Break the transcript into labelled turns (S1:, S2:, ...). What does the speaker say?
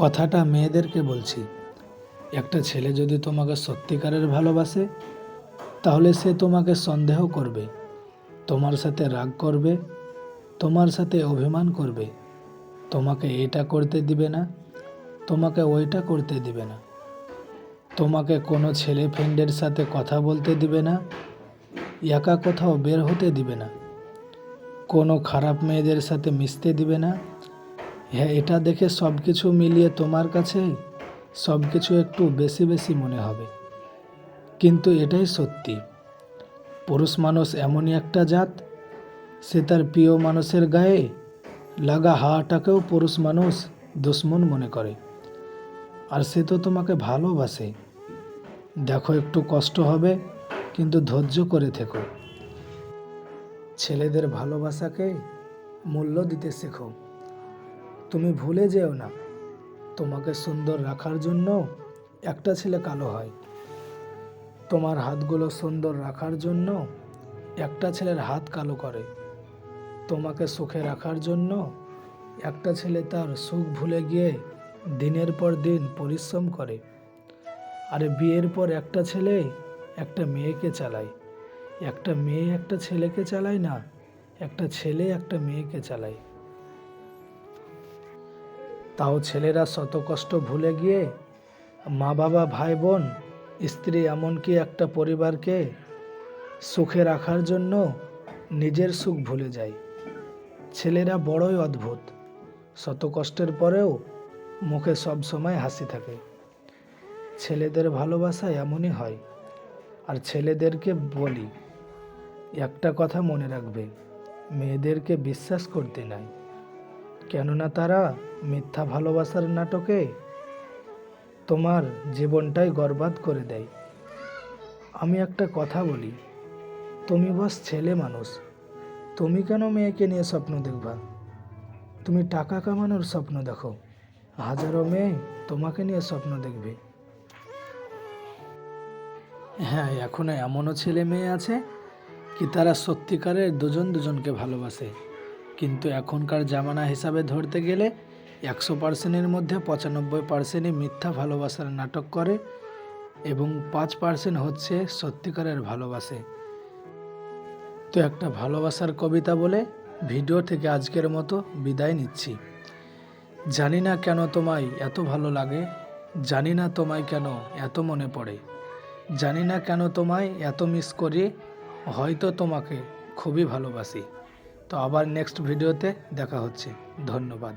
S1: কথাটা মেয়েদেরকে বলছি। একটা ছেলে যদি তোমাকে সত্যিকারের ভালোবাসে, তাহলে সে তোমাকে সন্দেহ করবে, তোমার সাথে রাগ করবে, তোমার সাথে অভিমান করবে, তোমাকে এটা করতে দিবে না, তোমাকে ওইটা করতে দিবে না, তোমাকে কোনো ছেলে ফ্রেন্ডের সাথে কথা বলতে দিবে না, একা কোথাও বের হতে দিবে না, কোনো খারাপ মেয়েদের সাথে মিশতে দিবে না। হ্যাঁ, এটা দেখে সব কিছু মিলিয়ে তোমার কাছে সব কিছু একটু বেশি বেশি মনে হবে, কিন্তু এটাই সত্যি। পুরুষ মানুষ এমনই একটা জাত, সে তার প্রিয় মানুষের গায়ে লাগা হাওয়াটাকেও পুরুষ মানুষ দুশ্মন মনে করে। আর সে তো তোমাকে ভালোবাসে। দেখো, একটু কষ্ট হবে, কিন্তু ধৈর্য করে থেকো। ছেলেদের ভালোবাসাকে মূল্য দিতে শেখো। তুমি ভুলে যেও না, তোমাকে সুন্দর রাখার জন্য একটা ছেলে কালো হয়। তোমার হাতগুলো সুন্দর রাখার জন্য একটা ছেলের হাত কালো করে। তোমাকে সুখে রাখার জন্য একটা ছেলে তার সুখ ভুলে গিয়ে দিনের পর দিন পরিশ্রম করে। আর বিয়ের পর একটা ছেলে একটা মেয়েকে চালায়, একটা মেয়ে একটা ছেলেকে চালায় না, একটা ছেলে একটা মেয়েকে চালায়। তাও ছেলেরা শত কষ্ট ভুলে গিয়ে মা বাবা, ভাই বোন, স্ত্রী, এমনকি একটা পরিবারকে সুখে রাখার জন্য নিজের সুখ ভুলে যায়। ছেলেরা বড়ই অদ্ভুত, শত কষ্টের পরেও মুখে সব সময় হাসি থাকে। ছেলেদের ভালোবাসা এমনই হয়। আর ছেলেদেরকে বলি, একটা কথা মনে রাখবে, মেয়েদেরকে বিশ্বাস করতে নাই, কেননা তারা মিথ্যা ভালোবাসার নাটকে তোমার জীবনটাই বরবাদ করে দেয়। আমি একটা কথা বলি, তুমি বাস ছেলে মানুষ, তুমি কেন মেয়েকে নিয়ে স্বপ্ন দেখবা? তুমি টাকা কামানোর স্বপ্ন দেখো, হাজারো মেয়ে তোমাকে নিয়ে স্বপ্ন দেখবে। হ্যাঁ, এখনো এমনও ছেলে মেয়ে আছে কি তারা সত্যিকারের দুজন দুজনকে ভালোবাসে, কিন্তু এখনকার জামানা হিসাবে ধরতে গেলে 100%-এর মধ্যে 95%ই মিথ্যা ভালোবাসার নাটক করে এবং 5% হচ্ছে সত্যিকারের ভালোবাসে। তো একটা ভালোবাসার কবিতা বলে ভিডিও থেকে আজকের মতো বিদায় নিচ্ছি। জানি না কেন তোমায় এত ভালো লাগে, জানি না তোমায় কেন এত মনে পড়ে, জানি না কেন তোমায় এত মিস করি, হয়তো তোমাকে খুবই ভালোবাসি। তো আবার নেক্সট ভিডিওতে দেখা হচ্ছে। ধন্যবাদ।